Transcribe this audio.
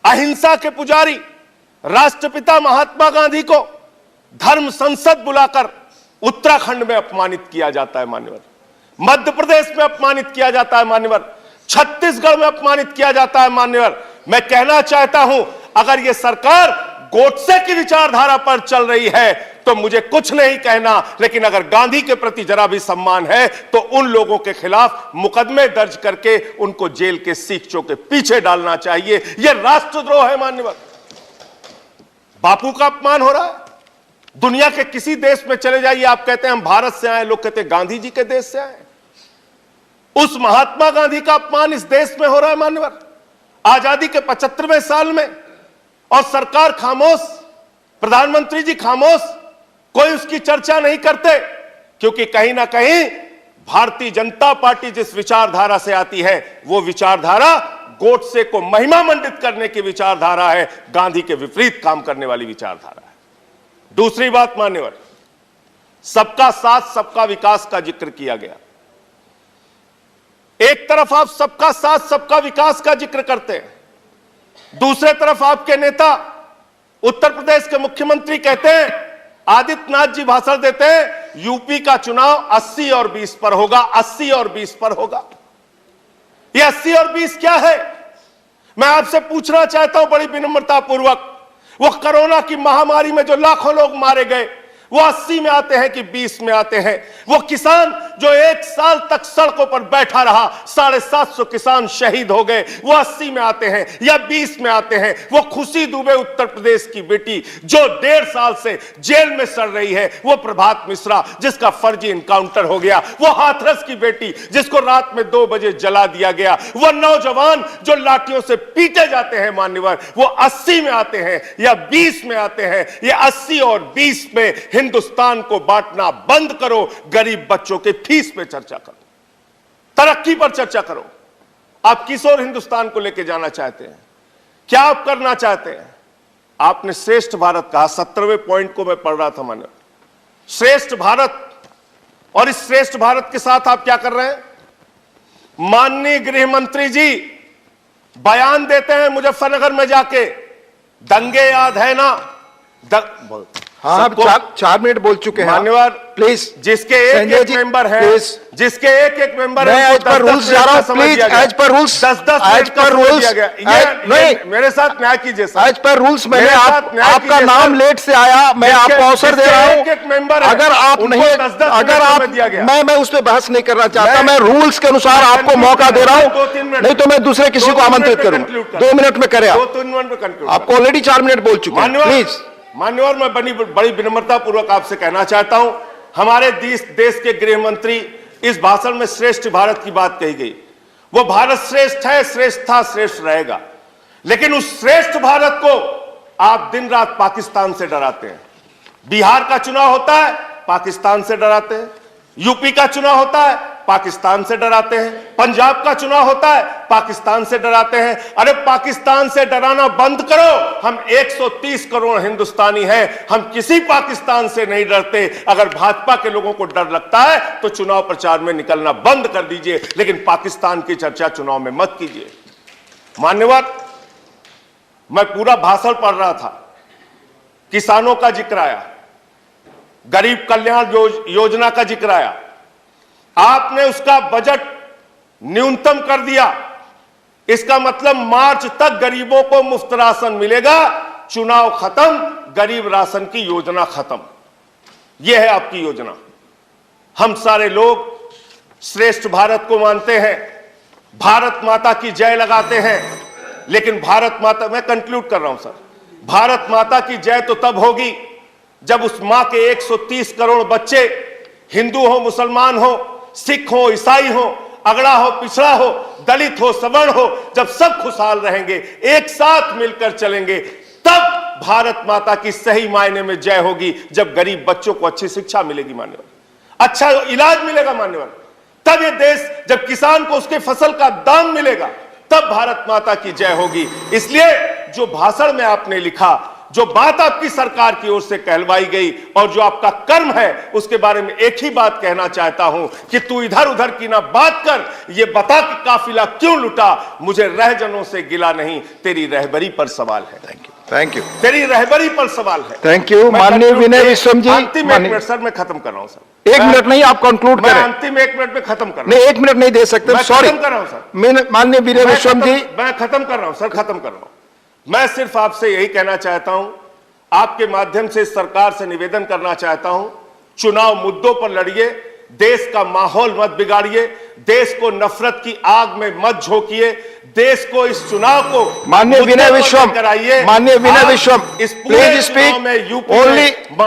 अहिंसा के पुजारी राष्ट्रपिता महात्मा गांधी को धर्म संसद बुलाकर उत्तराखंड में अपमानित किया जाता है मान्यवर, मध्य प्रदेश में अपमानित किया जाता है मान्यवर, छत्तीसगढ़ में अपमानित किया जाता है मान्यवर। मैं कहना चाहता हूं, अगर यह सरकार गोडसे की विचारधारा पर चल रही है तो मुझे कुछ नहीं कहना, लेकिन अगर गांधी के प्रति जरा भी सम्मान है तो उन लोगों के खिलाफ मुकदमे दर्ज करके उनको जेल के सीखचों के पीछे डालना चाहिए। यह राष्ट्रद्रोह है मान्यवर। बापू का अपमान हो रहा है। दुनिया के किसी देश में चले जाइए, आप कहते हैं हम भारत से आए, लोग कहते हैं गांधी जी के देश से आए। उस महात्मा गांधी का अपमान इस देश में हो रहा है मान्यवर, आजादी के 75वें साल में, और सरकार खामोश, प्रधानमंत्री जी खामोश, कोई उसकी चर्चा नहीं करते, क्योंकि कहीं ना कहीं भारतीय जनता पार्टी जिस विचारधारा से आती है वो विचारधारा गोडसे को महिमा मंडित करने की विचारधारा है, गांधी के विपरीत काम करने वाली विचारधारा है। दूसरी बात मान्यवर, सबका साथ सबका विकास का जिक्र किया गया। एक तरफ आप सबका साथ सबका विकास का जिक्र करते हैं, दूसरे तरफ आपके नेता उत्तर प्रदेश के मुख्यमंत्री कहते हैं, आदित्यनाथ जी भाषण देते हैं, यूपी का चुनाव 80 और 20 पर होगा, 80 और 20 पर होगा। ये 80 और 20 क्या है? मैं आपसे पूछना चाहता हूं बड़ी विनम्रता पूर्वक, वो कोरोना की महामारी में जो लाखों लोग मारे गए वो 80 में आते हैं कि 20 में आते हैं? वो किसान जो 1 साल तक सड़कों पर बैठा रहा, 750 किसान शहीद हो गए, वो 80 में आते हैं या 20 में आते हैं? वो खुशी दुबे उत्तर प्रदेश की बेटी जो 1.5 साल से जेल में सड़ रही है, वो प्रभात मिश्रा जिसका फर्जी इनकाउंटर हो गया, वो हाथरस की बेटी जिसको रात में 2 बजे जला दिया गया, वो नौजवान जो लाठियों से पीटे जाते हैं मान्यवर, वो 80 में आते हैं या 20 में आते हैं? ये 80 और 20 में हिंदुस्तान को बांटना बंद करो, गरीब बच्चों के फीस पे चर्चा करो, तरक्की पर चर्चा करो। आप किस ओर हिंदुस्तान को लेकर जाना चाहते हैं? क्या आप करना चाहते हैं? आपने श्रेष्ठ भारत कहा, 17वें पॉइंट को मैं पढ़ रहा था मैंने, श्रेष्ठ भारत, और इस श्रेष्ठ भारत के साथ आप क्या कर रहे हैं? माननीय गृह मंत्री जी बयान देते हैं मुजफ्फरनगर में जाके, दंगे याद है ना? हाँ, आप 4 मिनट बोल चुके हैं मान्यवर। प्लीज, जिसके एक मेंबर है, जिसके एक मेंबर है, एज पर रूल्स जा रहा हूं, please as per rules, 10 as per rules, नहीं मेरे साथ न्याय कीजिए सर। एज पर रूल्स मैंने आपका नाम लेट से आया, मैं आपको अवसर दे रहा हूं। एक मेंबर अगर आप नहीं, अगर आप, मैं उस पर बहस नहीं करना चाहता, मैं रूल्स के अनुसार आपको मौका दे रहा हूं, नहीं तो मैं दूसरे किसी को आमंत्रित करूंगा। 2 मिनट में करें आपको ऑलरेडी 4 मिनट बोल चुके हैं। प्लीज मान्यवर, मैं बड़ी विनम्रता पूर्वक आपसे कहना चाहता हूं, हमारे देश के गृह मंत्री इस भाषण में श्रेष्ठ भारत की बात कही गई, वो भारत श्रेष्ठ है, श्रेष्ठ था, श्रेष्ठ रहेगा, लेकिन उस श्रेष्ठ भारत को आप दिन रात पाकिस्तान से डराते हैं। बिहार का चुनाव होता है, पाकिस्तान से डराते हैं, यूपी का चुनाव होता है, पाकिस्तान से डराते हैं, पंजाब का चुनाव होता है, पाकिस्तान से डराते हैं। अरे पाकिस्तान से डराना बंद करो, हम 130 करोड़ हिंदुस्तानी हैं, हम किसी पाकिस्तान से नहीं डरते। अगर भाजपा के लोगों को डर लगता है तो चुनाव प्रचार में निकलना बंद कर दीजिए, लेकिन पाकिस्तान की चर्चा चुनाव में मत कीजिए। मान्यवर, मैं पूरा भाषण पढ़ रहा था, किसानों का जिक्र आया, गरीब कल्याण योजना का जिक्र आया, आपने उसका बजट न्यूनतम कर दिया। इसका मतलब मार्च तक गरीबों को मुफ्त राशन मिलेगा, चुनाव खत्म, गरीब राशन की योजना खत्म। यह है आपकी योजना। हम सारे लोग श्रेष्ठ भारत को मानते हैं, भारत माता की जय लगाते हैं, लेकिन भारत माता, मैं कंक्लूड कर रहा हूं सर, भारत माता की जय तो तब होगी जब उस मां के 130 करोड़ बच्चे, हिंदू हो, मुसलमान हो, सिख हो, ईसाई हो, अगड़ा हो, पिछड़ा हो, दलित हो, सवर्ण हो, जब सब खुशहाल रहेंगे, एक साथ मिलकर चलेंगे, तब भारत माता की सही मायने में जय होगी। जब गरीब बच्चों को अच्छी शिक्षा मिलेगी मान्यवर, अच्छा इलाज मिलेगा मान्यवर, तब ये देश, जब किसान को उसके फसल का दाम मिलेगा, तब भारत माता की जय होगी। इसलिए जो भाषण में आपने लिखा जो बात आपकी सरकार की ओर से कहलवाई गई और जो आपका कर्म है, उसके बारे में एक ही बात कहना चाहता हूं कि तू इधर उधर की ना बात कर, ये बता कि काफिला क्यों लुटा। मुझे रहजनों से गिला नहीं, तेरी रहबरी पर सवाल है। थैंक यू तेरी रहबरी पर सवाल है। Thank you. माननीय विनय विश्वम जी, अंतिम एक मिनट सर, मैं खत्म कर रहा हूं सर। एक मिनट नहीं, आप कंक्लूड मैं करें। अंतिम एक मिनट में खत्म कर रहा हूं। नहीं, एक मिनट नहीं दे सकते, मैं सॉरी। खत्म कर रहा हूं सर। माननीय विनय विश्वम जी, मैं खत्म कर रहा हूं सर, खत्म कर रहा हूं। मैं सिर्फ आपसे यही कहना चाहता हूं, आपके माध्यम से सरकार से निवेदन करना चाहता हूं, चुनाव मुद्दों पर लड़िए, देश का माहौल मत बिगाड़िए, देश को नफरत की आग में मत झोंकिए, देश को इस चुनाव को माननीय विनय विश्वम, कराइए। माननीय विनय विश्वम, इस पूरे चुनाव में यूपी में